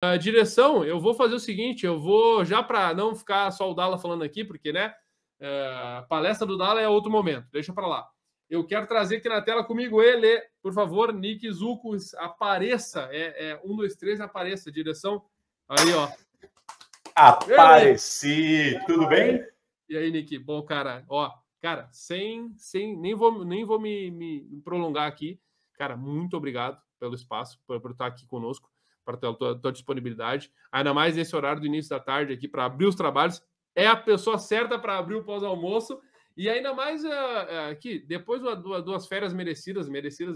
A direção, eu vou fazer o seguinte, eu vou, já para não ficar só o Dala falando aqui, porque, né, a palestra do Dala é outro momento, deixa para lá. Eu quero trazer aqui na tela comigo ele, por favor, Nick Zuko, apareça, 1, 2, 3, apareça, direção, aí, ó. Apareci, tudo bem? E aí, Nick, bom, cara, ó, cara, nem vou me prolongar aqui, cara, muito obrigado pelo espaço, por estar aqui conosco, para a tua disponibilidade, ainda mais nesse horário do início da tarde aqui, para abrir os trabalhos, é a pessoa certa para abrir o pós-almoço, e ainda mais aqui, depois duas férias merecidas,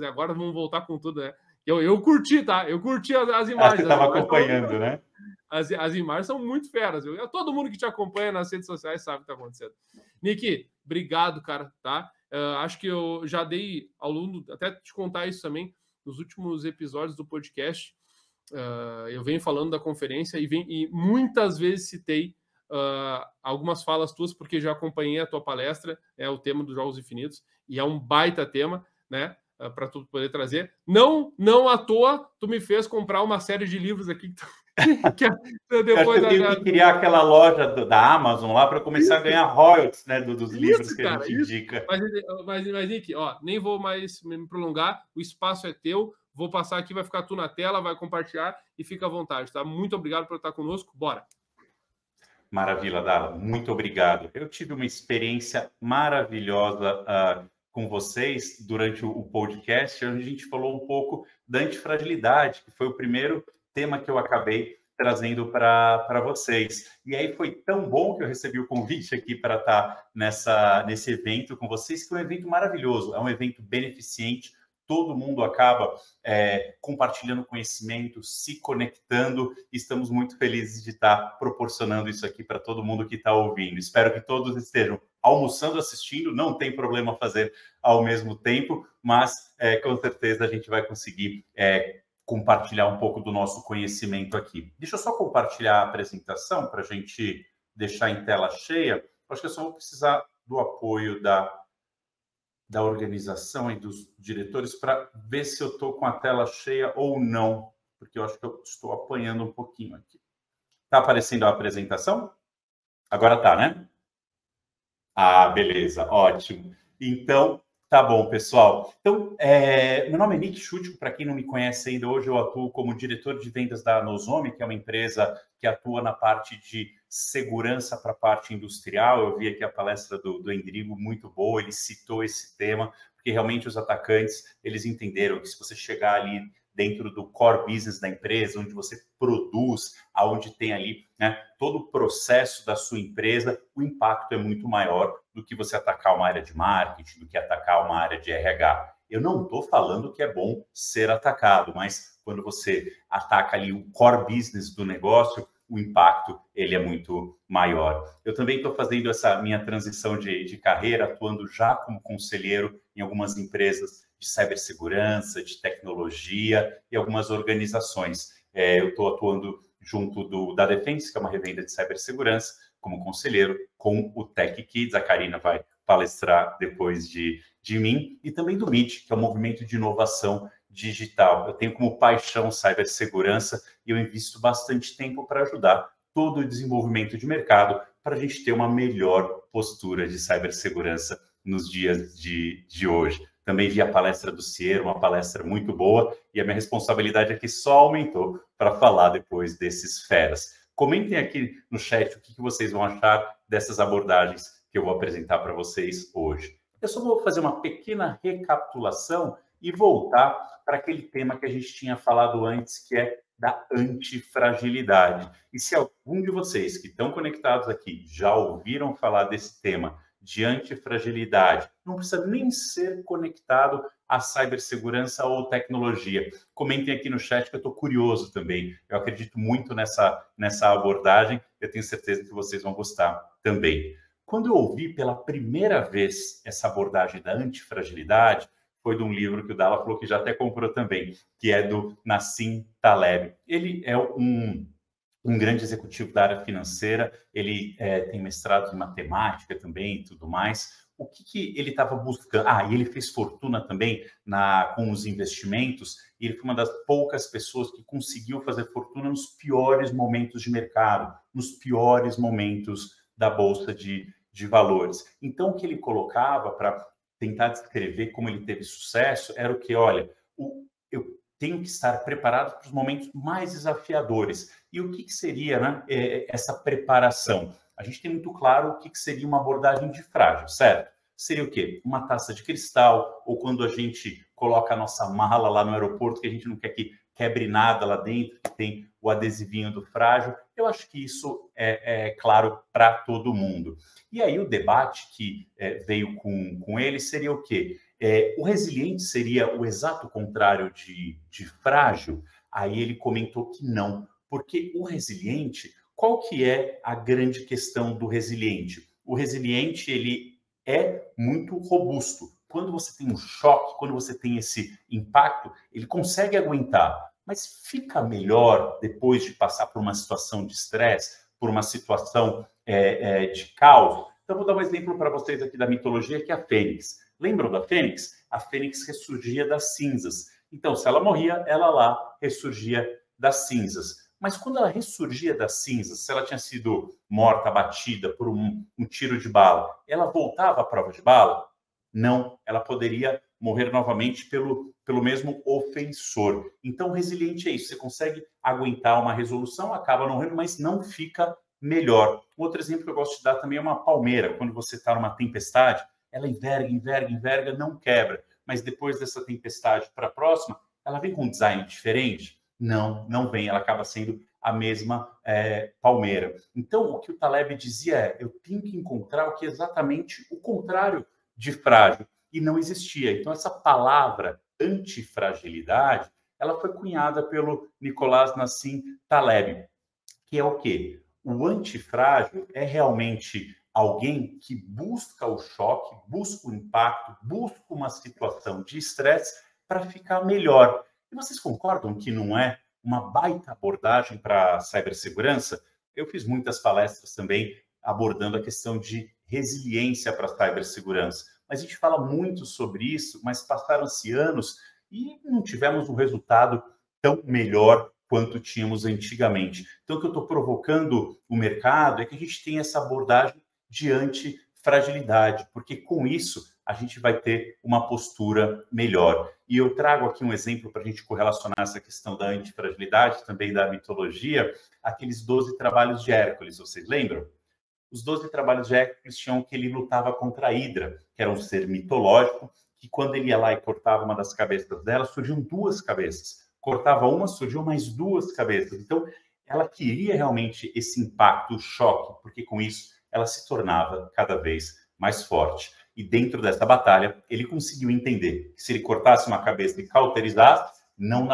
e agora vamos voltar com tudo, né? Eu curti, tá? Eu curti as imagens. Você estava acompanhando, né? As imagens são muito feras. Todo mundo que te acompanha nas redes sociais sabe o que está acontecendo. Nick, obrigado, cara, tá? Acho que eu já dei ao longo, até te contar isso também, nos últimos episódios do podcast, eu venho falando da conferência e muitas vezes citei algumas falas tuas, porque já acompanhei a tua palestra, o tema dos Jogos Infinitos, e é um baita tema, né? Para tu poder trazer. Não à toa, tu me fez comprar uma série de livros aqui depois eu tenho que criar aquela loja da Amazon lá para começar a ganhar royalties, né, dos livros que a gente indica. Mas Nick, ó, nem vou mais me prolongar, o espaço é teu, vou passar aqui, vai ficar tu na tela, vai compartilhar e fica à vontade, tá? Muito obrigado por estar conosco, bora! Maravilha, Dala, muito obrigado. Eu tive uma experiência maravilhosa com vocês durante o podcast, onde a gente falou um pouco da antifragilidade, que foi o primeiro tema que eu acabei trazendo para vocês. E aí foi tão bom que eu recebi o convite aqui para estar nesse evento com vocês, que é um evento maravilhoso, é um evento beneficente, todo mundo acaba compartilhando conhecimento, se conectando. Estamos muito felizes de estar proporcionando isso aqui para todo mundo que está ouvindo. Espero que todos estejam almoçando, assistindo, não tem problema fazer ao mesmo tempo, mas com certeza a gente vai conseguir compartilhar um pouco do nosso conhecimento aqui. Deixa eu só compartilhar a apresentação para a gente deixar em tela cheia. Acho que eu só vou precisar do apoio da organização e dos diretores para ver se eu estou com a tela cheia ou não, porque eu acho que eu estou apanhando um pouquinho aqui. Está aparecendo a apresentação? Agora tá, né? Ah, beleza, ótimo. Então, tá bom, pessoal. Então, meu nome é Nick Schutko, para quem não me conhece ainda, hoje eu atuo como diretor de vendas da Nozomi, que é uma empresa que atua na parte de segurança para a parte industrial. Eu vi aqui a palestra do Endrigo, muito boa, ele citou esse tema, porque realmente os atacantes, eles entenderam que se você chegar ali dentro do core business da empresa, onde você produz, aonde tem ali, né, todo o processo da sua empresa, o impacto é muito maior do que você atacar uma área de marketing, do que atacar uma área de RH. Eu não estou falando que é bom ser atacado, mas quando você ataca ali o core business do negócio, o impacto ele é muito maior. Eu também estou fazendo essa minha transição de carreira, atuando já como conselheiro em algumas empresas de cibersegurança, de tecnologia e algumas organizações. Eu estou atuando junto da Defense, que é uma revenda de cibersegurança, como conselheiro, com o Tech Kids. A Karina vai palestrar depois de mim, e também do MIT, que é um movimento de inovação digital. Eu tenho como paixão cibersegurança e eu invisto bastante tempo para ajudar todo o desenvolvimento de mercado para a gente ter uma melhor postura de cibersegurança nos dias de hoje. Também vi a palestra do Ciero, uma palestra muito boa, e a minha responsabilidade aqui só aumentou para falar depois desses feras. Comentem aqui no chat o que vocês vão achar dessas abordagens que eu vou apresentar para vocês hoje. Eu só vou fazer uma pequena recapitulação e voltar para aquele tema que a gente tinha falado antes, que é da antifragilidade. E se algum de vocês que estão conectados aqui já ouviram falar desse tema de antifragilidade, não precisa nem ser conectado à cibersegurança ou tecnologia. Comentem aqui no chat que eu estou curioso também. Eu acredito muito nessa abordagem. Eu tenho certeza que vocês vão gostar também. Quando eu ouvi pela primeira vez essa abordagem da antifragilidade, foi de um livro que o Dala falou que já até comprou também, que é do Nassim Taleb. Ele é um grande executivo da área financeira, ele tem mestrado em matemática também e tudo mais. o que ele estava buscando? E ele fez fortuna também com os investimentos, e ele foi uma das poucas pessoas que conseguiu fazer fortuna nos piores momentos de mercado, nos piores momentos da Bolsa de Valores. Então, o que ele colocava para tentar descrever como ele teve sucesso era o que, olha, eu tenho que estar preparado para os momentos mais desafiadores. E o que seria, né, essa preparação? A gente tem muito claro o que seria uma abordagem de frágil, certo? Seria o quê? Uma taça de cristal, ou quando a gente coloca a nossa mala lá no aeroporto, que a gente não quer que quebre nada lá dentro, que tem o adesivinho do frágil. Eu acho que isso é claro para todo mundo. E aí o debate que veio com ele seria o quê? O resiliente seria o exato contrário de frágil? Aí ele comentou que não, porque o resiliente, qual que é a grande questão do resiliente? O resiliente, ele é muito robusto. Quando você tem um choque, quando você tem esse impacto, ele consegue aguentar, mas fica melhor depois de passar por uma situação de estresse, por uma situação de caos. Então, vou dar um exemplo para vocês aqui da mitologia, que é a Fênix. Lembram da Fênix? A Fênix ressurgia das cinzas. Então, se ela morria, ela lá ressurgia das cinzas. Mas quando ela ressurgia das cinzas, se ela tinha sido morta, abatida por um tiro de bala, ela voltava à prova de bala? Não, ela poderia morrer novamente pelo mesmo ofensor. Então, resiliente é isso. Você consegue aguentar uma resolução, acaba não morrendo, mas não fica melhor. Outro exemplo que eu gosto de dar também é uma palmeira. Quando você está numa tempestade, ela enverga, não quebra. Mas depois dessa tempestade para a próxima, ela vem com um design diferente? Não vem. Ela acaba sendo a mesma palmeira. Então, o que o Taleb dizia é, eu tenho que encontrar o que é exatamente o contrário de frágil. E não existia. Então, essa palavra antifragilidade, ela foi cunhada pelo Nicolás Nassim Taleb, que é o quê? O antifrágil é realmente alguém que busca o choque, busca o impacto, busca uma situação de estresse para ficar melhor. E vocês concordam que não é uma baita abordagem para a cibersegurança? Eu fiz muitas palestras também abordando a questão de resiliência para a cibersegurança. Mas a gente fala muito sobre isso, mas passaram-se anos e não tivemos um resultado tão melhor quanto tínhamos antigamente. Então, o que eu estou provocando o mercado é que a gente tenha essa abordagem de antifragilidade, porque com isso a gente vai ter uma postura melhor. E eu trago aqui um exemplo para a gente correlacionar essa questão da antifragilidade, também da mitologia, aqueles 12 trabalhos de Hércules, vocês lembram? Os 12 trabalhos de Hércules tinham que ele lutava contra a Hidra, que era um ser mitológico, que quando ele ia lá e cortava uma das cabeças dela, surgiam duas cabeças. Cortava uma, surgiam mais duas cabeças. Então, ela queria realmente esse impacto, o choque, porque com isso ela se tornava cada vez mais forte. E dentro dessa batalha, ele conseguiu entender que se ele cortasse uma cabeça e cauterizasse, não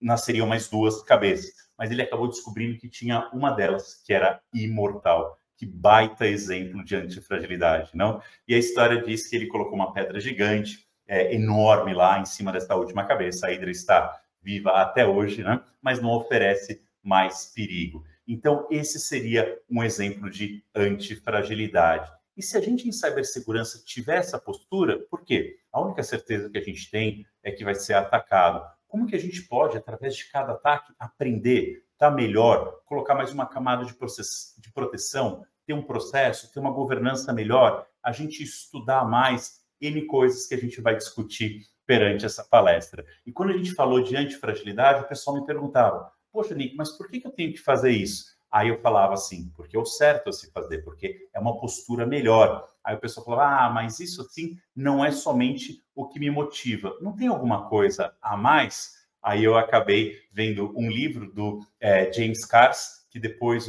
nasceriam mais duas cabeças. Mas ele acabou descobrindo que tinha uma delas que era imortal. Que baita exemplo de antifragilidade, não? E a história diz que ele colocou uma pedra gigante, enorme lá em cima dessa última cabeça. A Hidra está viva até hoje, né? Mas não oferece mais perigo. Então, esse seria um exemplo de antifragilidade. E se a gente em cibersegurança tiver essa postura, por quê? A única certeza que a gente tem é que vai ser atacado. Como que a gente pode, através de cada ataque, aprender, estar melhor, colocar mais uma camada de proteção, ter um processo, ter uma governança melhor, a gente estudar mais N coisas que a gente vai discutir perante essa palestra. E quando a gente falou de antifragilidade, o pessoal me perguntava, poxa, Nick, mas por que eu tenho que fazer isso? Aí eu falava assim, porque é o certo a se fazer, porque é uma postura melhor. Aí o pessoal falava, mas isso assim não é somente o que me motiva. Não tem alguma coisa a mais? Aí eu acabei vendo um livro do James Cars, que depois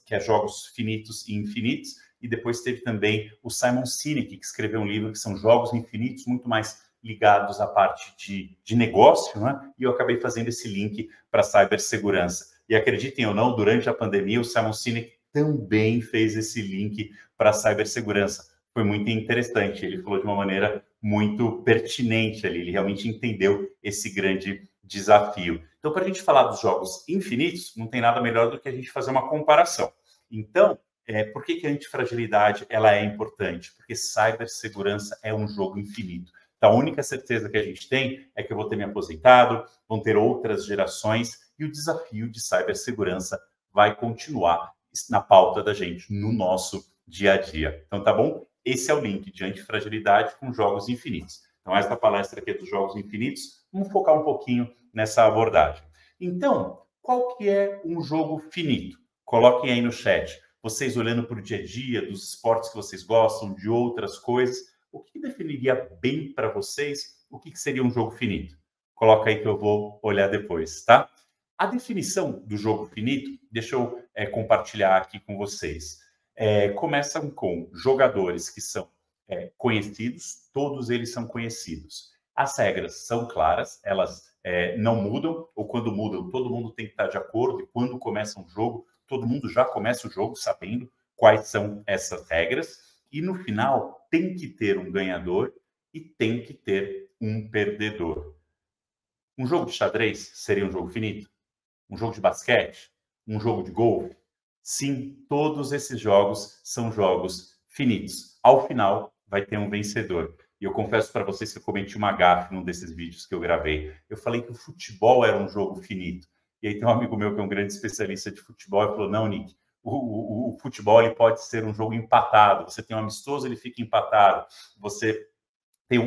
que é Jogos Finitos e Infinitos, e depois teve também o Simon Sinek, que escreveu um livro que são Jogos Infinitos, muito mais ligados à parte de negócio, né? E eu acabei fazendo esse link para a cibersegurança. E acreditem ou não, durante a pandemia, o Simon Sinek também fez esse link para a cibersegurança. Foi muito interessante, ele falou de uma maneira muito pertinente ali, ele realmente entendeu esse grande desafio. Então, para a gente falar dos jogos infinitos, não tem nada melhor do que a gente fazer uma comparação. Então, Por que a antifragilidade ela é importante? Porque cibersegurança é um jogo infinito. Então, a única certeza que a gente tem é que eu vou ter me aposentado, vão ter outras gerações, e o desafio de cibersegurança vai continuar na pauta da gente, no nosso dia a dia. Então, tá bom? Esse é o link de antifragilidade com jogos infinitos. Então, essa palestra aqui é dos jogos infinitos. Vamos focar um pouquinho nessa abordagem. Então, qual que é um jogo finito? Coloquem aí no chat. Vocês olhando para o dia a dia, dos esportes que vocês gostam, de outras coisas, o que definiria bem para vocês o que seria um jogo finito? Coloca aí que eu vou olhar depois, tá? A definição do jogo finito, deixa eu compartilhar aqui com vocês. Começam com jogadores que são conhecidos, todos eles são conhecidos. As regras são claras, elas não mudam, ou quando mudam, todo mundo tem que estar de acordo, e quando começa um jogo, todo mundo já começa o jogo sabendo quais são essas regras, e no final tem que ter um ganhador e tem que ter um perdedor. Um jogo de xadrez seria um jogo finito? Um jogo de basquete? Um jogo de golfe? Sim, todos esses jogos são jogos finitos. Ao final, vai ter um vencedor. E eu confesso para vocês que eu cometi uma gafe num desses vídeos que eu gravei. Eu falei que o futebol era um jogo finito. E aí tem um amigo meu que é um grande especialista de futebol e falou, não, Nick, o futebol ele pode ser um jogo empatado. Você tem um amistoso, ele fica empatado. Você tem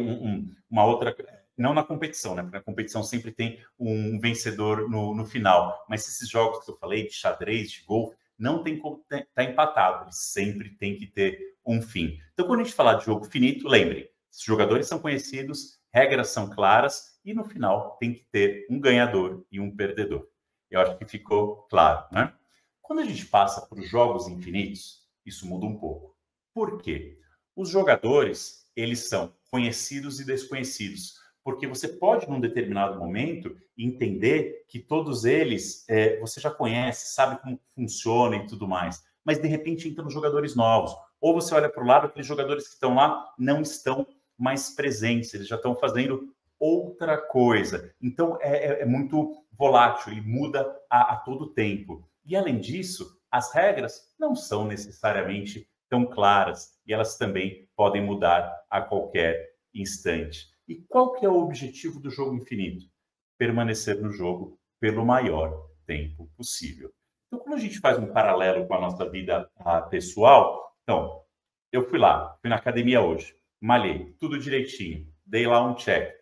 uma outra... Não na competição, né? Porque na competição sempre tem um vencedor no final. Mas esses jogos que eu falei, de xadrez, de golfe, não tem como estar empatado. Ele sempre tem que ter um fim. Então, quando a gente falar de jogo finito, lembrem, os jogadores são conhecidos, regras são claras e no final tem que ter um ganhador e um perdedor. Eu acho que ficou claro, né? Quando a gente passa para os jogos infinitos, isso muda um pouco. Por quê? Os jogadores, eles são conhecidos e desconhecidos, porque você pode, num determinado momento, entender que todos eles você já conhece, sabe como funciona e tudo mais, mas de repente entram jogadores novos. Ou você olha para o lado, aqueles jogadores que estão lá não estão mais presentes, eles já estão fazendo outra coisa. Então, é muito volátil, ele muda a todo tempo. E, além disso, as regras não são necessariamente tão claras e elas também podem mudar a qualquer instante. E qual que é o objetivo do jogo infinito? Permanecer no jogo pelo maior tempo possível. Então, quando a gente faz um paralelo com a nossa vida pessoal, então, eu fui na academia hoje, malhei, tudo direitinho, dei lá um check.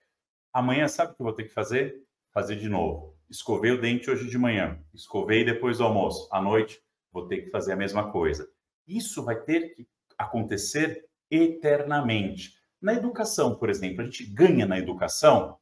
Amanhã, sabe o que eu vou ter que fazer? Fazer de novo. Escovei o dente hoje de manhã, escovei depois do almoço. À noite, vou ter que fazer a mesma coisa. Isso vai ter que acontecer eternamente. Na educação, por exemplo, a gente ganha na educação?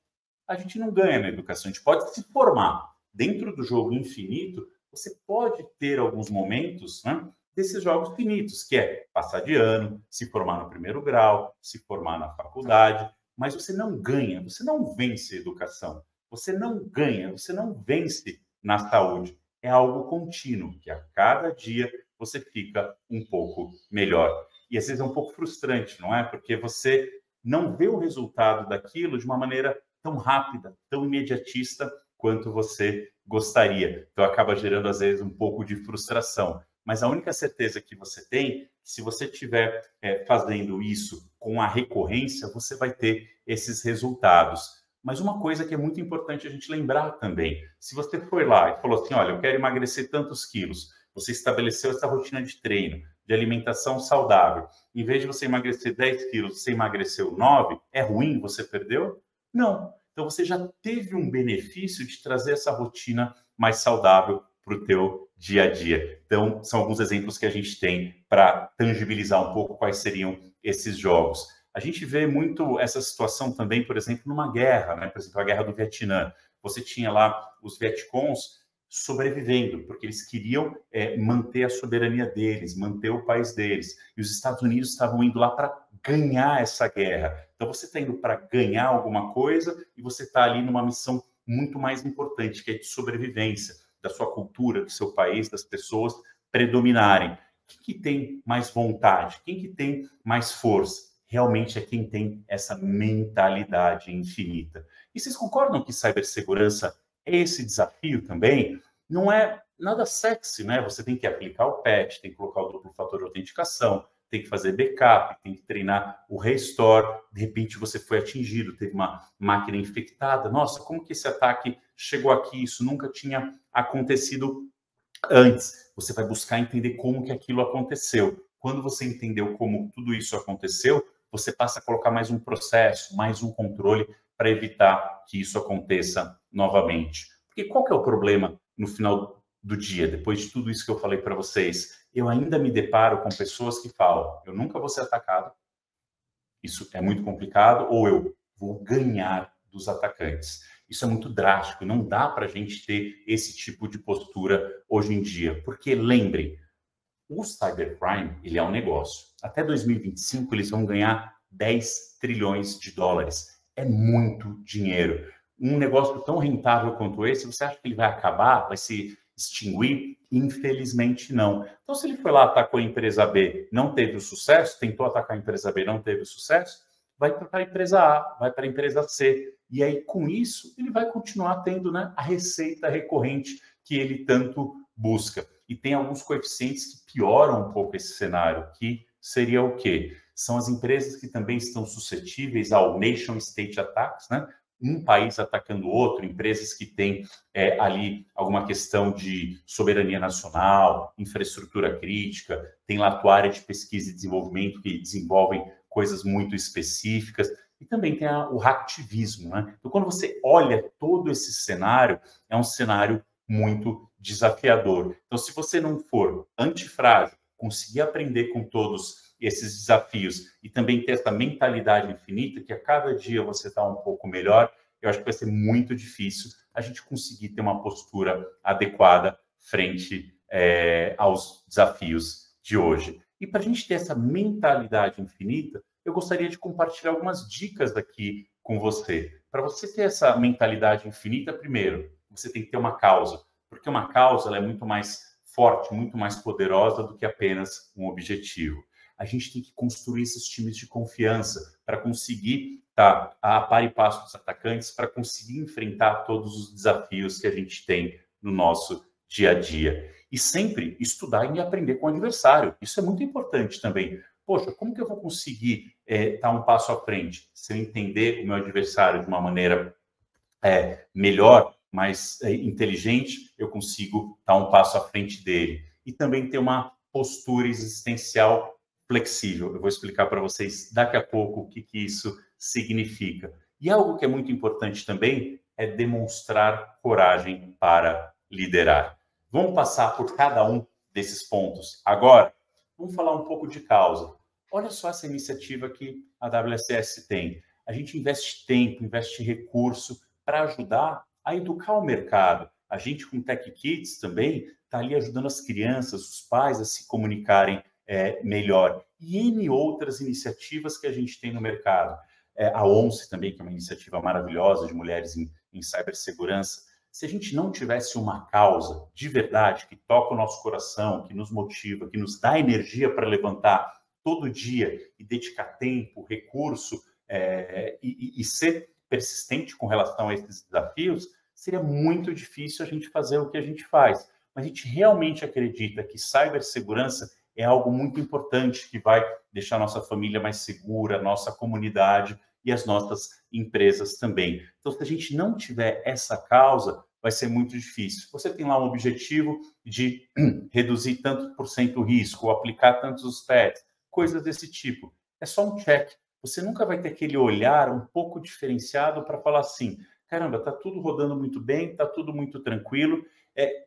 A gente não ganha na educação, a gente pode se formar. Dentro do jogo infinito, você pode ter alguns momentos, né, desses jogos finitos, que é passar de ano, se formar no primeiro grau, se formar na faculdade, mas você não ganha, você não vence a educação, você não ganha, você não vence na saúde. É algo contínuo, que a cada dia você fica um pouco melhor. E às vezes é um pouco frustrante, não é? Porque você não vê o resultado daquilo de uma maneira tão rápida, tão imediatista quanto você gostaria. Então acaba gerando às vezes um pouco de frustração. Mas a única certeza que você tem, se você estiver fazendo isso com a recorrência, você vai ter esses resultados. Mas uma coisa que é muito importante a gente lembrar também, se você foi lá e falou assim, olha, eu quero emagrecer tantos quilos, você estabeleceu essa rotina de treino, de alimentação saudável, em vez de você emagrecer 10 quilos, você emagreceu 9, é ruim, você perdeu? Não. Então você já teve um benefício de trazer essa rotina mais saudável para o teu dia a dia. Então, são alguns exemplos que a gente tem para tangibilizar um pouco quais seriam esses jogos. A gente vê muito essa situação também, por exemplo, numa guerra, né? Por exemplo, a Guerra do Vietnã. Você tinha lá os Vietcongs sobrevivendo, porque eles queriam manter a soberania deles, manter o país deles. E os Estados Unidos estavam indo lá para ganhar essa guerra. Então, você está indo para ganhar alguma coisa e você está ali numa missão muito mais importante, que é de sobrevivência, da sua cultura, do seu país, das pessoas predominarem. Quem que tem mais vontade? Quem que tem mais força? Realmente é quem tem essa mentalidade infinita. E vocês concordam que cibersegurança é esse desafio também? Não é nada sexy, né? Você tem que aplicar o patch, tem que colocar o duplo fator de autenticação, tem que fazer backup, tem que treinar o restore. De repente você foi atingido, teve uma máquina infectada. Nossa, como que esse ataque chegou aqui? Isso nunca tinha acontecido antes. Você vai buscar entender como que aquilo aconteceu. Quando você entendeu como tudo isso aconteceu, você passa a colocar mais um processo, mais um controle para evitar que isso aconteça novamente. Porque qual que é o problema no final do dia, depois de tudo isso que eu falei para vocês? Eu ainda me deparo com pessoas que falam, eu nunca vou ser atacado, isso é muito complicado, ou eu vou ganhar dos atacantes. Isso é muito drástico, não dá para a gente ter esse tipo de postura hoje em dia, porque lembrem, o cybercrime, ele é um negócio. Até 2025, eles vão ganhar 10 trilhões de dólares. É muito dinheiro. Um negócio tão rentável quanto esse, você acha que ele vai acabar, vai se extinguir? Infelizmente, não. Então, se ele foi lá, atacou a empresa B, não teve o sucesso, tentou atacar a empresa B, não teve o sucesso, vai para a empresa A, vai para a empresa C. E aí, com isso, ele vai continuar tendo, né, a receita recorrente que ele tanto busca. E tem alguns coeficientes que pioram um pouco esse cenário, que seria o quê? São as empresas que também estão suscetíveis ao nation state attacks, né? Um país atacando o outro, empresas que têm ali alguma questão de soberania nacional, infraestrutura crítica, tem lá a tua área de pesquisa e desenvolvimento que desenvolvem coisas muito específicas, e também tem o hacktivismo, né? Então, quando você olha todo esse cenário, é um cenário muito desafiador. Então, se você não for antifrágil, conseguir aprender com todos esses desafios e também ter essa mentalidade infinita, que a cada dia você está um pouco melhor, eu acho que vai ser muito difícil a gente conseguir ter uma postura adequada frente aos desafios de hoje. E para a gente ter essa mentalidade infinita, eu gostaria de compartilhar algumas dicas aqui com você. Para você ter essa mentalidade infinita, primeiro, você tem que ter uma causa, porque uma causa ela é muito mais forte, muito mais poderosa do que apenas um objetivo. A gente tem que construir esses times de confiança para conseguir estar a par e passo dos atacantes, para conseguir enfrentar todos os desafios que a gente tem no nosso dia a dia. E sempre estudar e aprender com o adversário. Isso é muito importante também. Poxa, como que eu vou conseguir estar um passo à frente? Se eu entender o meu adversário de uma maneira melhor, mais inteligente, eu consigo estar um passo à frente dele. E também ter uma postura existencial flexível. Eu vou explicar para vocês daqui a pouco o que isso significa. E algo que é muito importante também é demonstrar coragem para liderar. Vamos passar por cada um desses pontos. Agora, vamos falar um pouco de causa. Olha só essa iniciativa que a WSS tem. A gente investe tempo, investe recurso para ajudar a educar o mercado. A gente, com Tech Kids também, está ali ajudando as crianças, os pais a se comunicarem melhor. E N outras iniciativas que a gente tem no mercado. A ONCE também, que é uma iniciativa maravilhosa de mulheres em cibersegurança. Se a gente não tivesse uma causa de verdade que toca o nosso coração, que nos motiva, que nos dá energia para levantar todo dia e dedicar tempo, recurso e ser persistente com relação a esses desafios, seria muito difícil a gente fazer o que a gente faz. Mas a gente realmente acredita que cibersegurança é algo muito importante que vai deixar a nossa família mais segura, a nossa comunidade e as nossas empresas também. Então, se a gente não tiver essa causa, vai ser muito difícil. Você tem lá um objetivo de reduzir tanto por cento o risco, ou aplicar tantos os patches, coisas desse tipo. É só um check. Você nunca vai ter aquele olhar um pouco diferenciado para falar assim, caramba, está tudo rodando muito bem, está tudo muito tranquilo.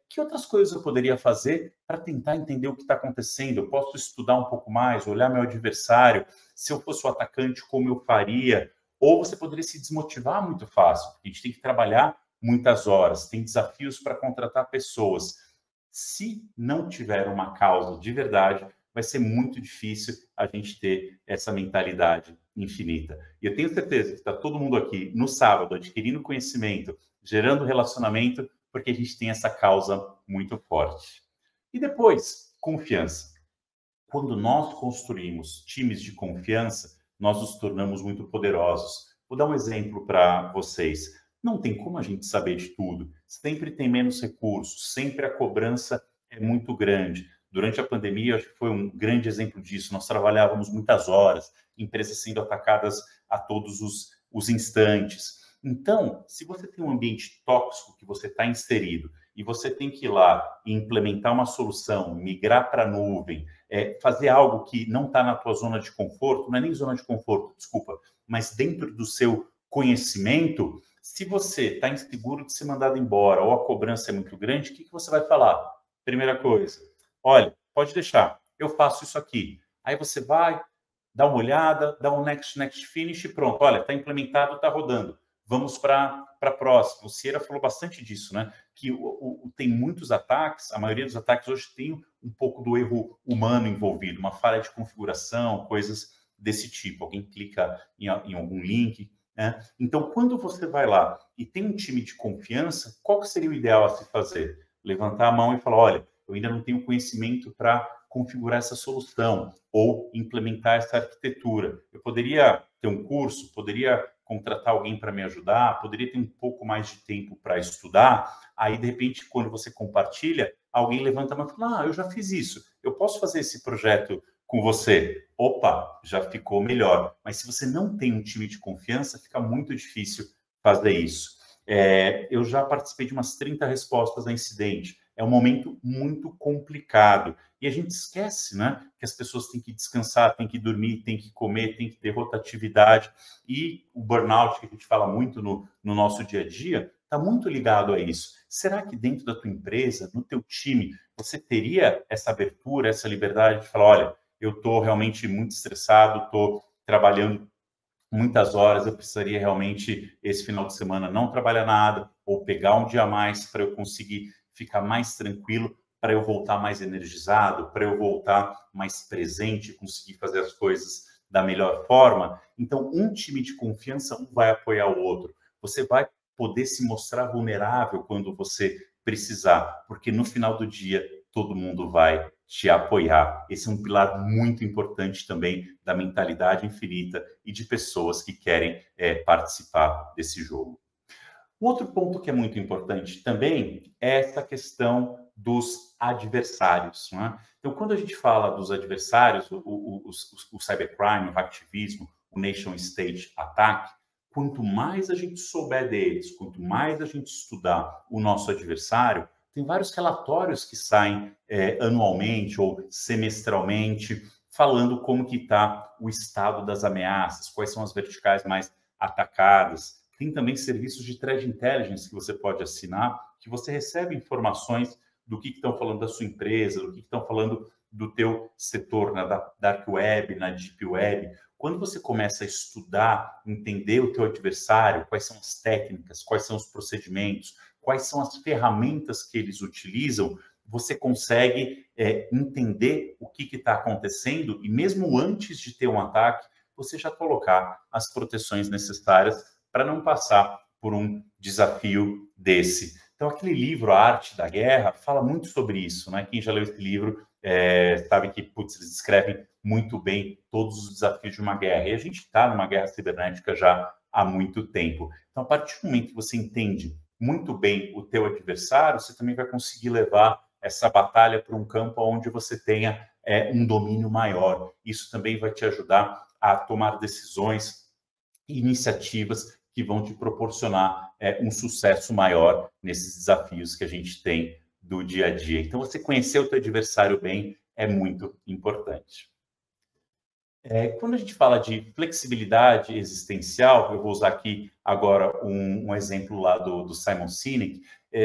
Que outras coisas eu poderia fazer para tentar entender o que está acontecendo? Eu posso estudar um pouco mais, olhar meu adversário, se eu fosse o atacante, como eu faria? Ou você poderia se desmotivar muito fácil, porque a gente tem que trabalhar muitas horas, tem desafios para contratar pessoas. Se não tiver uma causa de verdade, vai ser muito difícil a gente ter essa mentalidade infinita. E eu tenho certeza que está todo mundo aqui no sábado adquirindo conhecimento, gerando relacionamento, porque a gente tem essa causa muito forte. E depois, confiança. Quando nós construímos times de confiança, nós nos tornamos muito poderosos. Vou dar um exemplo para vocês. Não tem como a gente saber de tudo. Sempre tem menos recursos, sempre a cobrança é muito grande. Durante a pandemia, acho que foi um grande exemplo disso. Nós trabalhávamos muitas horas, empresas sendo atacadas a todos os instantes. Então, se você tem um ambiente tóxico que você está inserido e você tem que ir lá e implementar uma solução, migrar para a nuvem, fazer algo que não está na tua zona de conforto, não é nem zona de conforto, desculpa, mas dentro do seu conhecimento, se você está inseguro de ser mandado embora ou a cobrança é muito grande, o que você vai falar? Primeira coisa, olha, pode deixar, eu faço isso aqui. Aí você vai, dá uma olhada, dá um next finish e pronto. Olha, está implementado, está rodando. Vamos para a próxima. O Sierra falou bastante disso, né? Que tem muitos ataques, a maioria dos ataques hoje tem um pouco do erro humano envolvido, uma falha de configuração, coisas desse tipo. Alguém clica em algum link, né? Então, quando você vai lá e tem um time de confiança, qual que seria o ideal a se fazer? Levantar a mão e falar, olha, eu ainda não tenho conhecimento para configurar essa solução ou implementar essa arquitetura. Eu poderia ter um curso, poderia contratar alguém para me ajudar, poderia ter um pouco mais de tempo para estudar. Aí, de repente, quando você compartilha, alguém levanta a mão e fala, eu já fiz isso, eu posso fazer esse projeto com você. Opa, já ficou melhor. Mas se você não tem um time de confiança, fica muito difícil fazer isso. Eu já participei de umas 30 respostas a incidente. É um momento muito complicado. E a gente esquece, né, que as pessoas têm que descansar, têm que dormir, têm que comer, têm que ter rotatividade. E o burnout, que a gente fala muito no nosso dia a dia, está muito ligado a isso. Será que dentro da tua empresa, no teu time, você teria essa abertura, essa liberdade de falar, olha, eu estou realmente muito estressado, estou trabalhando muitas horas, eu precisaria realmente, esse final de semana, não trabalhar nada, ou pegar um dia a mais para eu conseguir ficar mais tranquilo, para eu voltar mais energizado, para eu voltar mais presente, conseguir fazer as coisas da melhor forma. Então, um time de confiança, um vai apoiar o outro. Você vai poder se mostrar vulnerável quando você precisar, porque no final do dia, todo mundo vai te apoiar. Esse é um pilar muito importante também da mentalidade infinita e de pessoas que querem participar desse jogo. Um outro ponto que é muito importante também é essa questão dos adversários, né? Então, quando a gente fala dos adversários, o cybercrime, o hacktivismo, o nation state ataque, quanto mais a gente souber deles, quanto mais a gente estudar o nosso adversário, tem vários relatórios que saem anualmente ou semestralmente, falando como que está o estado das ameaças, quais são as verticais mais atacadas. Tem também serviços de threat intelligence que você pode assinar, que você recebe informações do que estão falando da sua empresa, do que estão falando do teu setor na dark web, na deep web. Quando você começa a estudar, entender o teu adversário, quais são as técnicas, quais são os procedimentos, quais são as ferramentas que eles utilizam, você consegue entender o que está acontecendo e mesmo antes de ter um ataque, você já colocar as proteções necessárias para não passar por um desafio desse. Então, aquele livro, A Arte da Guerra, fala muito sobre isso, né? Quem já leu esse livro sabe que, eles descrevem muito bem todos os desafios de uma guerra. E a gente está numa guerra cibernética já há muito tempo. Então, a partir do momento que você entende muito bem o teu adversário, você também vai conseguir levar essa batalha para um campo onde você tenha um domínio maior. Isso também vai te ajudar a tomar decisões e iniciativas que vão te proporcionar um sucesso maior nesses desafios que a gente tem do dia a dia. Então, você conhecer o teu adversário bem é muito importante. Quando a gente fala de flexibilidade existencial, eu vou usar aqui agora um exemplo lá do Simon Sinek,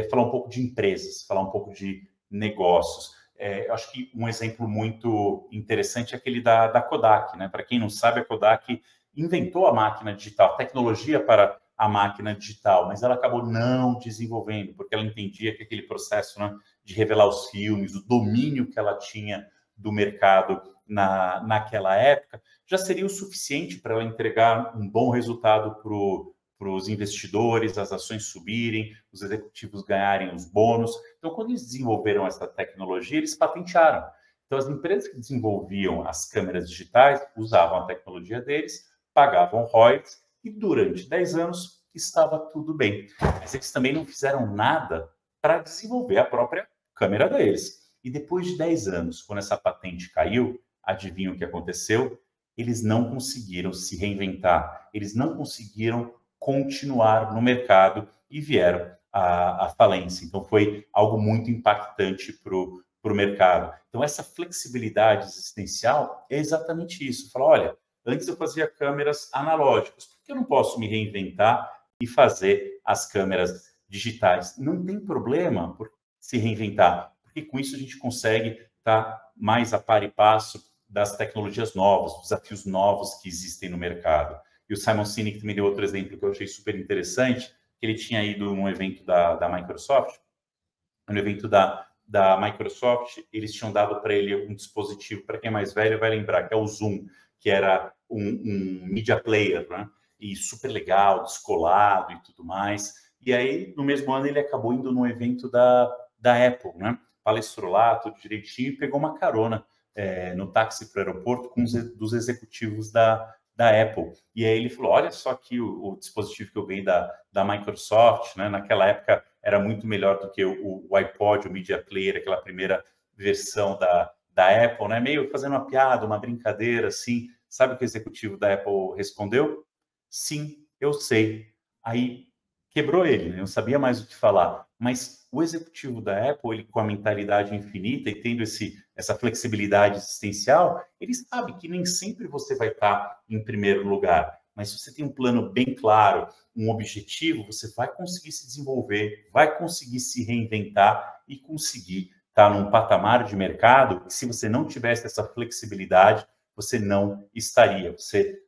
falar um pouco de empresas, falar um pouco de negócios. Eu acho que um exemplo muito interessante é aquele da Kodak, né? Para quem não sabe, a Kodak inventou a máquina digital, a tecnologia para a máquina digital, mas ela acabou não desenvolvendo, porque ela entendia que aquele processo, né, de revelar os filmes, o domínio que ela tinha do mercado naquela época, já seria o suficiente para ela entregar um bom resultado para os investidores, as ações subirem, os executivos ganharem os bônus. Então, quando eles desenvolveram essa tecnologia, eles patentearam. Então, as empresas que desenvolviam as câmeras digitais usavam a tecnologia deles, pagavam royalties e durante 10 anos estava tudo bem. Mas eles também não fizeram nada para desenvolver a própria câmera deles. E depois de 10 anos, quando essa patente caiu, adivinha o que aconteceu? Eles não conseguiram se reinventar, eles não conseguiram continuar no mercado e vieram à falência. Então, foi algo muito impactante para o mercado. Então, essa flexibilidade existencial é exatamente isso. Fala, olha, antes eu fazia câmeras analógicas, por que eu não posso me reinventar e fazer as câmeras digitais? Não tem problema por se reinventar, porque com isso a gente consegue estar mais a par e passo das tecnologias novas, dos desafios novos que existem no mercado. E o Simon Sinek também deu outro exemplo que eu achei super interessante, que ele tinha ido num evento da Microsoft. No evento da Microsoft, eles tinham dado para ele um dispositivo, para quem é mais velho vai lembrar, que é o Zoom, que era um media player, né? E super legal, descolado e tudo mais. E aí, no mesmo ano, ele acabou indo num evento da Apple, né? Palestrou lá, tudo direitinho, e pegou uma carona no táxi para o aeroporto com dos executivos da Apple. E aí ele falou, olha só aqui o dispositivo que eu ganhei da Microsoft, né? Naquela época era muito melhor do que o iPod, o Media Player, aquela primeira versão da Apple, né? Meio fazendo uma piada, uma brincadeira, assim. Sabe o que o executivo da Apple respondeu? Sim, eu sei. Aí quebrou ele, né? Não sabia mais o que falar. Mas o executivo da Apple, ele com a mentalidade infinita e tendo essa flexibilidade existencial, ele sabe que nem sempre você vai estar em primeiro lugar. Mas se você tem um plano bem claro, um objetivo, você vai conseguir se desenvolver, vai conseguir se reinventar e conseguir estar num patamar de mercado que, se você não tivesse essa flexibilidade, você não estaria. Você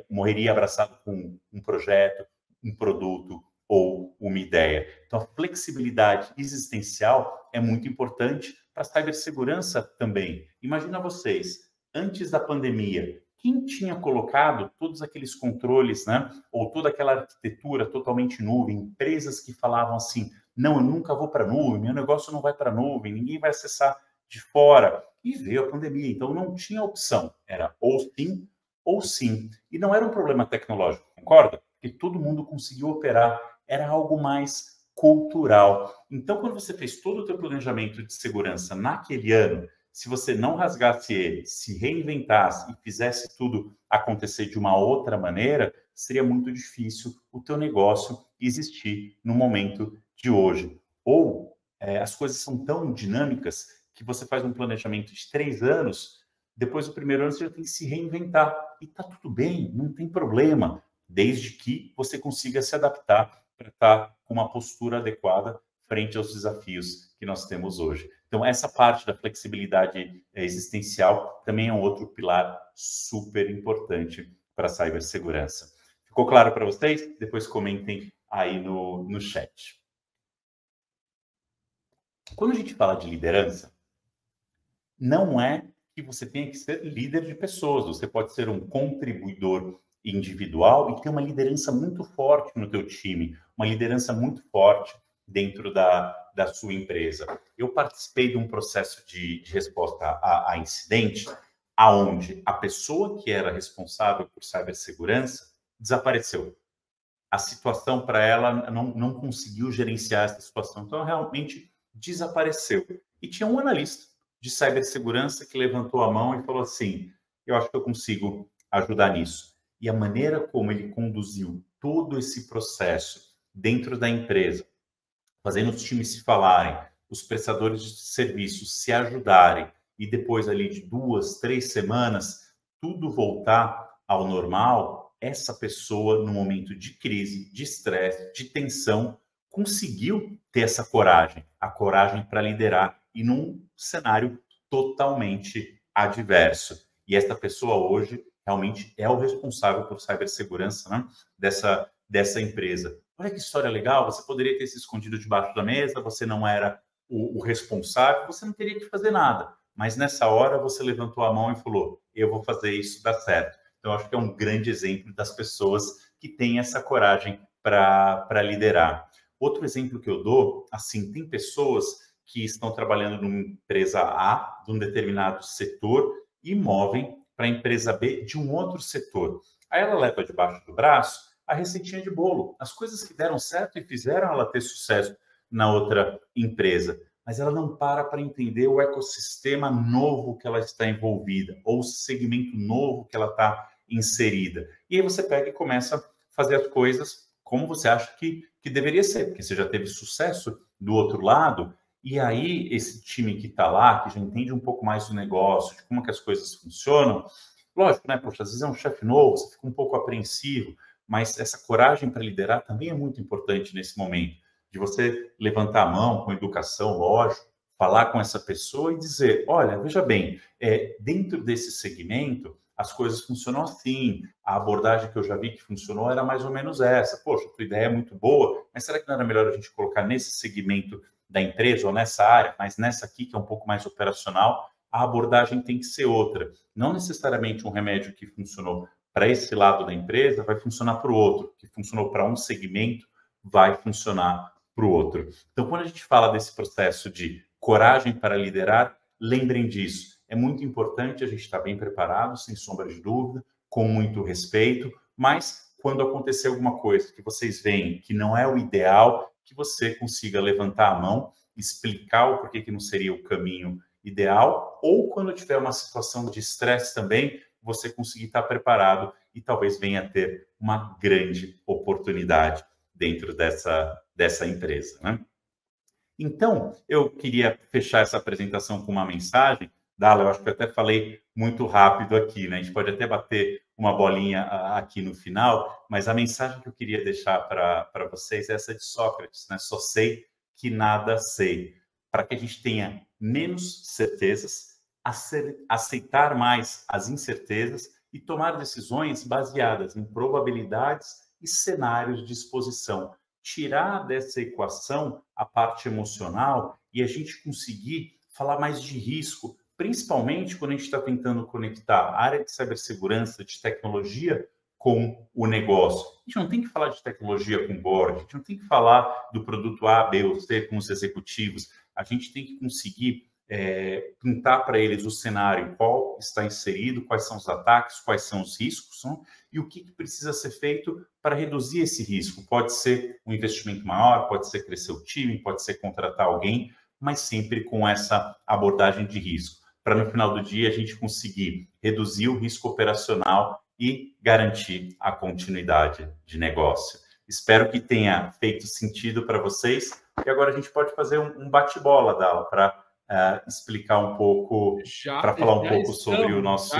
morreria abraçado com um projeto, um produto ou uma ideia. Então, a flexibilidade existencial é muito importante para a cibersegurança também. Imagina vocês, antes da pandemia, quem tinha colocado todos aqueles controles, né? Ou toda aquela arquitetura totalmente nuvem, empresas que falavam assim, não, eu nunca vou para a nuvem, meu negócio não vai para a nuvem, ninguém vai acessar de fora. E veio a pandemia, então não tinha opção, era ou sim ou sim. E não era um problema tecnológico, concorda? Porque todo mundo conseguiu operar, era algo mais cultural. Então, quando você fez todo o teu planejamento de segurança naquele ano, se você não rasgasse ele, se reinventasse e fizesse tudo acontecer de uma outra maneira, seria muito difícil o teu negócio existir no momento de hoje. Ou as coisas são tão dinâmicas que você faz um planejamento de 3 anos, depois do primeiro ano você já tem que se reinventar. E está tudo bem, não tem problema, desde que você consiga se adaptar para estar com uma postura adequada frente aos desafios que nós temos hoje. Então, essa parte da flexibilidade existencial também é um outro pilar super importante para a cibersegurança. Ficou claro para vocês? Depois comentem aí no chat. Quando a gente fala de liderança, não é que você tenha que ser líder de pessoas. Você pode ser um contribuidor individual e ter uma liderança muito forte no teu time, uma liderança muito forte dentro da sua empresa. Eu participei de um processo de resposta a incidente, aonde a pessoa que era responsável por cibersegurança desapareceu. A situação para ela não conseguiu gerenciar essa situação, então realmente desapareceu. E tinha um analista de cibersegurança que levantou a mão e falou assim, eu acho que eu consigo ajudar nisso. E a maneira como ele conduziu todo esse processo dentro da empresa, fazendo os times se falarem, os prestadores de serviços se ajudarem e depois ali de 2, 3 semanas, tudo voltar ao normal, essa pessoa, no momento de crise, de estresse, de tensão, conseguiu ter essa coragem, a coragem para liderar e num cenário totalmente adverso. E essa pessoa hoje realmente é o responsável por cibersegurança, né, dessa empresa. Olha que história legal, você poderia ter se escondido debaixo da mesa, você não era o responsável, você não teria que fazer nada. Mas nessa hora você levantou a mão e falou, eu vou fazer isso dar certo. Então, acho que é um grande exemplo das pessoas que têm essa coragem para liderar. Outro exemplo que eu dou, assim, tem pessoas que estão trabalhando numa empresa A, de um determinado setor, e movem para a empresa B de um outro setor. Aí ela leva debaixo do braço a receitinha de bolo, as coisas que deram certo e fizeram ela ter sucesso na outra empresa. Mas ela não para entender o ecossistema novo que ela está envolvida, ou o segmento novo que ela está inserida. E aí você pega e começa a fazer as coisas como você acha que deveria ser, porque você já teve sucesso do outro lado, e aí esse time que está lá, que já entende um pouco mais do negócio, de como que as coisas funcionam, lógico, né? Poxa, às vezes é um chefe novo, você fica um pouco apreensivo, mas essa coragem para liderar também é muito importante nesse momento, de você levantar a mão com educação, lógico, falar com essa pessoa e dizer, olha, veja bem, dentro desse segmento, as coisas funcionam assim, a abordagem que eu já vi que funcionou era mais ou menos essa. Poxa, a tua ideia é muito boa, mas será que não era melhor a gente colocar nesse segmento da empresa ou nessa área, mas nessa aqui que é um pouco mais operacional, a abordagem tem que ser outra. Não necessariamente um remédio que funcionou para esse lado da empresa vai funcionar para o outro, que funcionou para um segmento vai funcionar para o outro. Então, quando a gente fala desse processo de coragem para liderar, lembrem disso. É muito importante a gente estar bem preparado, sem sombra de dúvida, com muito respeito, mas quando acontecer alguma coisa que vocês veem que não é o ideal, que você consiga levantar a mão, explicar o porquê que não seria o caminho ideal, ou quando tiver uma situação de estresse também, você conseguir estar preparado e talvez venha a ter uma grande oportunidade dentro dessa empresa, né? Então, eu queria fechar essa apresentação com uma mensagem. Dala, eu acho que eu até falei muito rápido aqui, né? A gente pode até bater uma bolinha aqui no final, mas a mensagem que eu queria deixar para vocês é essa de Sócrates, né? Só sei que nada sei. Para que a gente tenha menos certezas, aceitar mais as incertezas e tomar decisões baseadas em probabilidades e cenários de exposição. Tirar dessa equação a parte emocional e a gente conseguir falar mais de risco, principalmente quando a gente está tentando conectar a área de cibersegurança, de tecnologia, com o negócio. A gente não tem que falar de tecnologia com o board, a gente não tem que falar do produto A, B ou C com os executivos. A gente tem que conseguir pintar para eles o cenário, qual está inserido, quais são os ataques, quais são os riscos, não? E o que precisa ser feito para reduzir esse risco. Pode ser um investimento maior, pode ser crescer o time, pode ser contratar alguém, mas sempre com essa abordagem de risco, para no final do dia a gente conseguir reduzir o risco operacional e garantir a continuidade de negócio. Espero que tenha feito sentido para vocês. E agora a gente pode fazer um bate-bola, Dala, para explicar um pouco, para falar um pouco sobre o nossa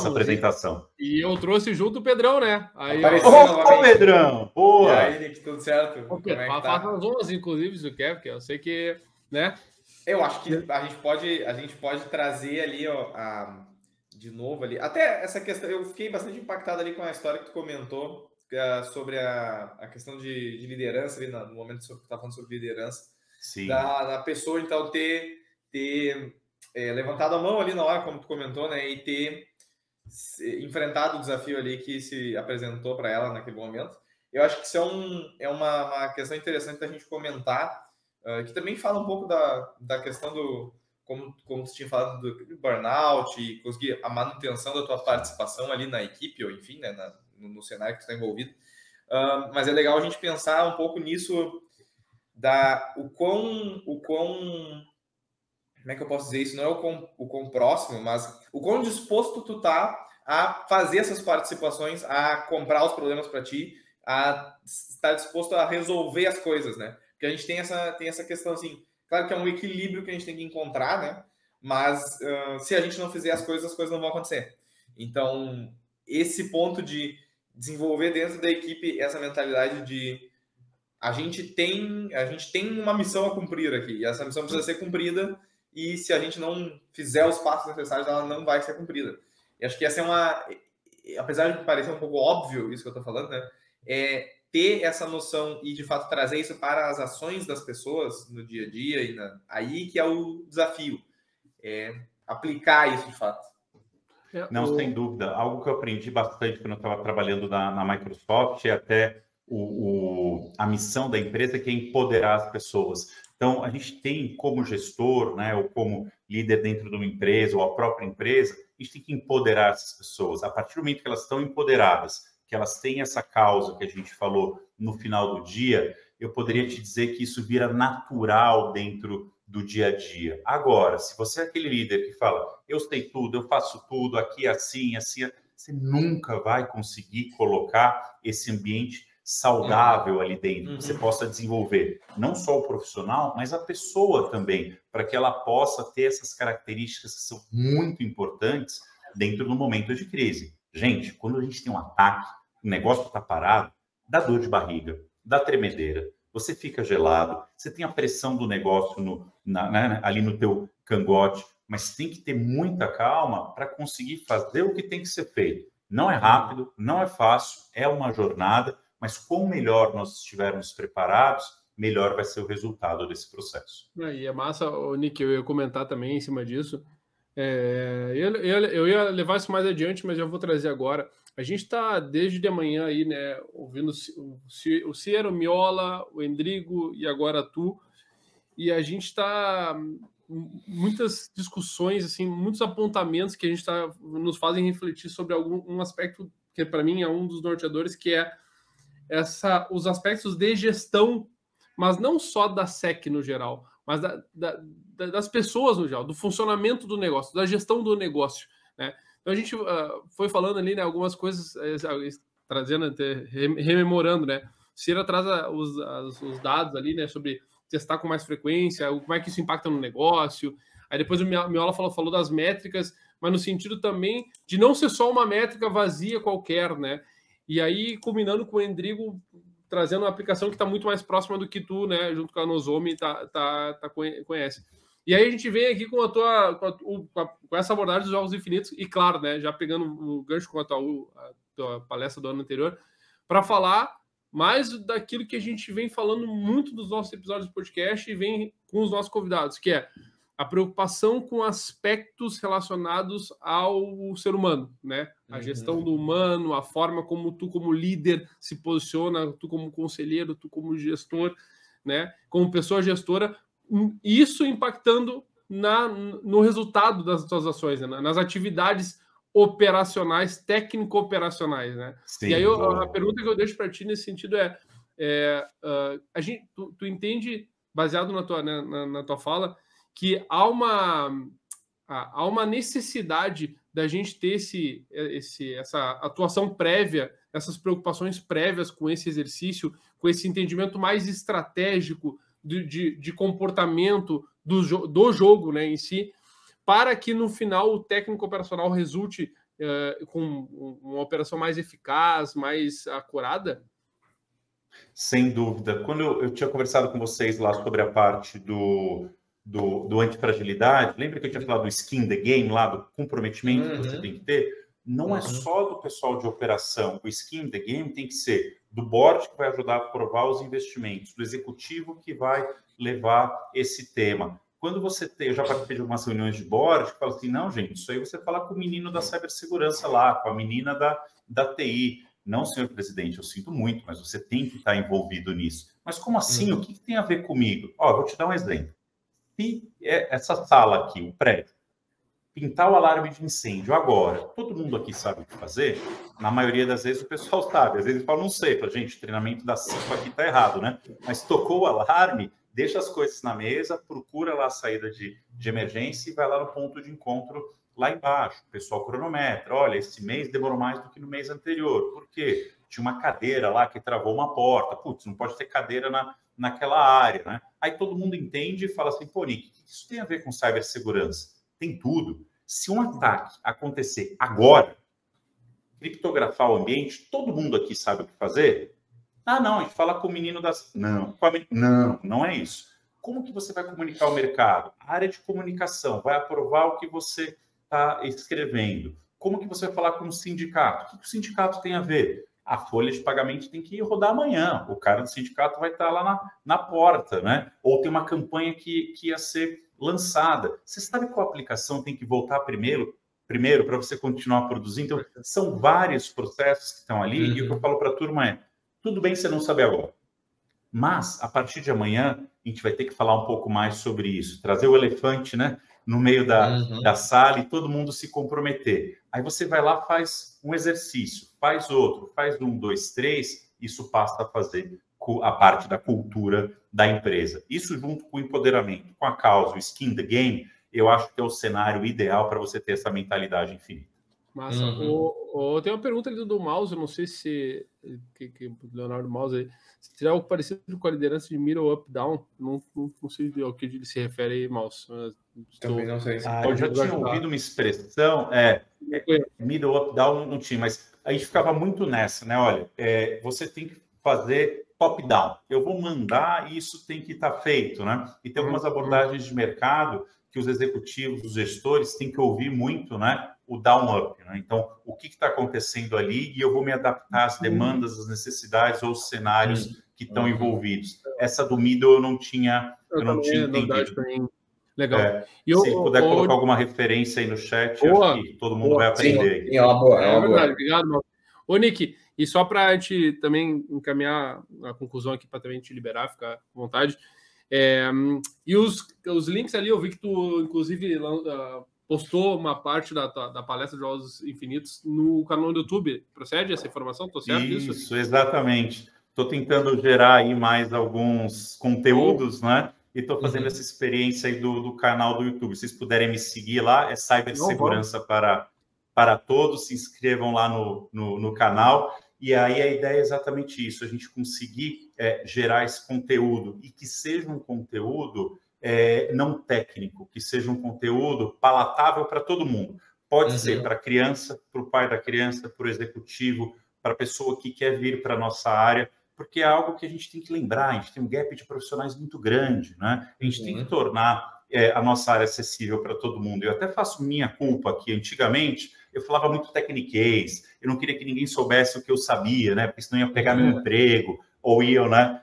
apresentação. E eu trouxe junto o Pedrão, né? Aí, ô, Pedrão! Boa! E aí, Nick, tudo certo? Como é que tá? Faça as 11, inclusive, se quer, porque eu sei que, né? Eu acho que a gente pode trazer ali, ó, de novo ali. Até essa questão, eu fiquei bastante impactado ali com a história que tu comentou sobre a questão de liderança ali no momento que tu estava falando sobre liderança. Sim. Da pessoa, então, ter levantado a mão ali na hora, como tu comentou, né? E ter enfrentado o desafio ali que se apresentou para ela naquele momento. Eu acho que isso é uma questão interessante da gente comentar, que também fala um pouco da questão do, como tu tinha falado, do burnout e conseguir a manutenção da tua participação ali na equipe, ou enfim, né, no cenário que tu está envolvido. Mas é legal a gente pensar um pouco nisso, o quão como é que eu posso dizer isso? Não é o quão próximo, mas o quão disposto tu tá a fazer essas participações, a comprar os problemas para ti, a estar disposto a resolver as coisas, né? Porque a gente tem essa questão assim, claro que é um equilíbrio que a gente tem que encontrar, né? Mas se a gente não fizer as coisas não vão acontecer. Então, esse ponto de desenvolver dentro da equipe essa mentalidade de a gente tem uma missão a cumprir aqui, e essa missão precisa ser cumprida, e se a gente não fizer os passos necessários, ela não vai ser cumprida. E acho que essa apesar de parecer um pouco óbvio isso que eu estou falando, né, é ter essa noção e, de fato, trazer isso para as ações das pessoas no dia a dia, e aí que é o desafio, aplicar isso de fato. Não, sem dúvida. Algo que eu aprendi bastante quando eu estava trabalhando na Microsoft é até a missão da empresa, que é empoderar as pessoas. Então, a gente tem como gestor, né, ou como líder dentro de uma empresa, ou a própria empresa, a gente tem que empoderar essas pessoas. A partir do momento que elas estão empoderadas, que elas têm essa causa que a gente falou no final do dia, eu poderia te dizer que isso vira natural dentro do dia a dia. Agora, se você é aquele líder que fala, eu sei tudo, eu faço tudo, aqui assim, assim, você nunca vai conseguir colocar esse ambiente saudável ali dentro, que você possa desenvolver não só o profissional, mas a pessoa também, para que ela possa ter essas características que são muito importantes dentro do momento de crise. Gente, quando a gente tem um ataque, o negócio está parado, dá dor de barriga, dá tremedeira, você fica gelado, você tem a pressão do negócio ali no teu cangote, mas tem que ter muita calma para conseguir fazer o que tem que ser feito. Não é rápido, não é fácil, é uma jornada, mas quanto melhor nós estivermos preparados, melhor vai ser o resultado desse processo. E é massa, Nick, eu ia comentar também em cima disso. Eu ia levar isso mais adiante, mas eu vou trazer agora. A gente está desde de manhã aí, né, ouvindo o Ciro, o Miola, o Endrigo e agora tu, e a gente está muitas discussões, assim, muitos apontamentos que a gente nos fazem refletir sobre um aspecto que para mim é um dos norteadores, que é os aspectos de gestão, mas não só da SEC no geral, mas das pessoas no geral, do funcionamento do negócio, da gestão do negócio, né? Então a gente foi falando ali, né, algumas coisas, trazendo, rememorando, né? O Ciro traz os dados ali, né, sobre testar com mais frequência, como é que isso impacta no negócio. Aí depois o Miola falou das métricas, mas no sentido também de não ser só uma métrica vazia qualquer, né? E aí, culminando com o Endrigo, trazendo uma aplicação que está muito mais próxima do que tu, né, junto com a Nozomi, conhece. E aí a gente vem aqui com com essa abordagem dos jogos infinitos, e claro, né, já pegando o gancho com a tua palestra do ano anterior, para falar mais daquilo que a gente vem falando muito dos nossos episódios do podcast e vem com os nossos convidados, que é a preocupação com aspectos relacionados ao ser humano, né? A gestão do humano, a forma como tu, como líder, se posiciona, tu como conselheiro, tu como gestor, né? Como pessoa gestora, isso impactando no resultado das tuas ações, né? Nas atividades operacionais, técnico-operacionais, né? Sim, e aí a pergunta que eu deixo para ti nesse sentido tu entende, baseado na tua fala, que há uma necessidade da gente ter essa atuação prévia, essas preocupações prévias com esse exercício, com esse entendimento mais estratégico de comportamento do jogo, né, em si, para que no final o técnico operacional resulte com uma operação mais eficaz, mais acurada? Sem dúvida. Quando eu tinha conversado com vocês lá sobre a parte do antifragilidade, lembra que eu tinha falado do skin the game lá, do comprometimento que você tem que ter? Não é só do pessoal de operação. O skin the game tem que ser do board, que vai ajudar a aprovar os investimentos, do executivo que vai levar esse tema. Quando você tem, eu já participei de algumas reuniões de board, que fala assim, não, gente, isso aí você fala com o menino da cibersegurança lá, com a menina da TI. Não, senhor presidente, eu sinto muito, mas você tem que estar envolvido nisso. Mas como assim? O que tem a ver comigo? Ó, vou te dar um exemplo. Se essa sala aqui, o prédio, pintar o alarme de incêndio agora, todo mundo aqui sabe o que fazer? Na maioria das vezes o pessoal sabe. Às vezes fala, não sei, fala, gente, o treinamento da CIPA aqui está errado, né? Mas tocou o alarme, deixa as coisas na mesa, procura lá a saída de emergência e vai lá no ponto de encontro lá embaixo. O pessoal cronometra. Olha, esse mês demorou mais do que no mês anterior. Por quê? Tinha uma cadeira lá que travou uma porta. Putz, não pode ter cadeira naquela área, né? Aí todo mundo entende e fala assim, pô, Nick, o que isso tem a ver com cibersegurança? Tem tudo. Se um ataque acontecer agora, criptografar o ambiente, todo mundo aqui sabe o que fazer? Ah, não, a gente fala com o menino das... Não é isso. Como que você vai comunicar ao mercado? A área de comunicação vai aprovar o que você está escrevendo. Como que você vai falar com o sindicato? O que o sindicato tem a ver? A folha de pagamento tem que rodar amanhã. O cara do sindicato vai estar lá na porta, né? Ou tem uma campanha que ia ser lançada. Você sabe qual aplicação tem que voltar primeiro para você continuar produzindo? Então, são vários processos que estão ali. E o que eu falo para a turma é, tudo bem você não saber agora. Mas, a partir de amanhã, a gente vai ter que falar um pouco mais sobre isso. Trazer o elefante, né, no meio da sala e todo mundo se comprometer. Aí você vai lá, faz um exercício, faz outro, faz 1, 2, 3, isso passa a fazer a parte da cultura da empresa. Isso junto com o empoderamento, com a causa, o skin the game, eu acho que é o cenário ideal para você ter essa mentalidade infinita. Massa. Tem uma pergunta ali do Mouse, eu não sei se que Leonardo Mouse aí, se tiver algo parecido com a liderança de middle up down, não sei ao que ele se refere aí, Mouse. Também não sei. Eu já tinha ouvido uma expressão, middle up down não tinha, mas a gente ficava muito nessa, né? Olha, você tem que fazer top down. Eu vou mandar e isso tem que estar feito, né? E tem algumas abordagens de mercado que os executivos, os gestores têm que ouvir muito, né? O down-up, né? Então, o que está acontecendo ali e eu vou me adaptar às demandas, às necessidades ou os cenários que estão envolvidos. Essa do middle eu não tinha entendido. Legal. Se puder colocar alguma referência aí no chat, acho que todo mundo vai aprender. Sim, é uma boa. Verdade, obrigado, Mauro. Ô, Nick, e só para a gente também encaminhar a conclusão aqui, para também te liberar, ficar à vontade. E os links ali, eu vi que tu, inclusive, postou uma parte da palestra de Jogos Infinitos no canal do YouTube. Procede essa informação? Estou certo nisso? Isso, exatamente. Estou tentando gerar aí mais alguns conteúdos, né? E estou fazendo essa experiência aí do canal do YouTube. Se vocês puderem me seguir lá, é Cibersegurança para Todos. Se inscrevam lá no canal. E aí a ideia é exatamente isso, a gente conseguir gerar esse conteúdo e que seja um conteúdo não técnico, que seja um conteúdo palatável para todo mundo. Pode ser para a criança, para o pai da criança, para o executivo, para a pessoa que quer vir para a nossa área, porque é algo que a gente tem que lembrar, a gente tem um gap de profissionais muito grande, né? A gente tem que tornar a nossa área acessível para todo mundo. Eu até faço minha culpa aqui. Antigamente, eu falava muito tecniquez, eu não queria que ninguém soubesse o que eu sabia, né? Porque senão ia pegar meu emprego, ou iam, né,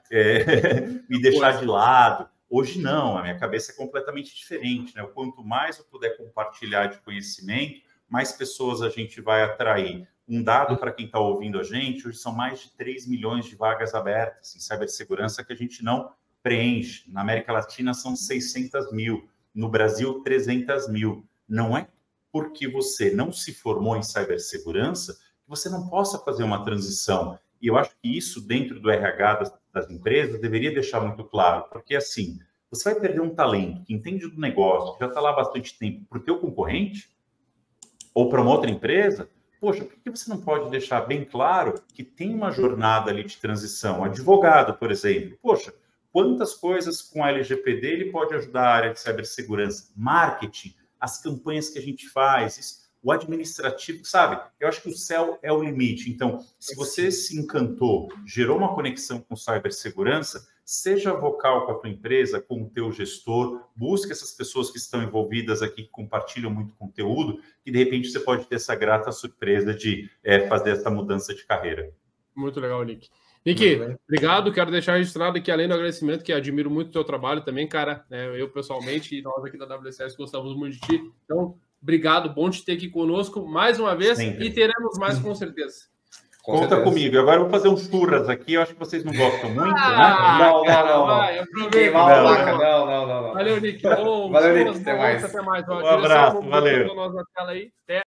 me deixar de lado. Hoje não, a minha cabeça é completamente diferente, né? Quanto mais eu puder compartilhar de conhecimento, mais pessoas a gente vai atrair. Um dado para quem está ouvindo a gente, hoje são mais de 3 milhões de vagas abertas em cibersegurança que a gente não preenche. Na América Latina são 600 mil, no Brasil 300 mil. Não é porque você não se formou em cibersegurança que você não possa fazer uma transição. E eu acho que isso, dentro do RH das empresas, deveria deixar muito claro, porque assim, você vai perder um talento que entende do negócio, que já está lá há bastante tempo, para o teu concorrente ou para uma outra empresa. Poxa, por que você não pode deixar bem claro que tem uma jornada ali de transição? Advogado, por exemplo. Poxa, quantas coisas com a LGPD ele pode ajudar a área de cibersegurança? Marketing, as campanhas que a gente faz, o administrativo, sabe? Eu acho que o céu é o limite. Então, se você se encantou, gerou uma conexão com cibersegurança, seja vocal com a tua empresa, com o teu gestor, busque essas pessoas que estão envolvidas aqui, que compartilham muito conteúdo, e de repente você pode ter essa grata surpresa de fazer essa mudança de carreira. Muito legal, Nick. Nick, obrigado. Quero deixar registrado aqui, além do agradecimento, que admiro muito o teu trabalho também, cara. Eu pessoalmente e nós aqui da WCS gostamos muito de ti. Então, obrigado. Bom te ter aqui conosco mais uma vez. Sempre. E teremos mais com certeza. Conta comigo. Agora eu vou fazer uns churras aqui. Eu acho que vocês não gostam muito, né? Não. Vai, aproveita. Não. Valeu, Nick. Valeu, Nick. Até mais. Um abraço. Valeu. Na tela aí. Até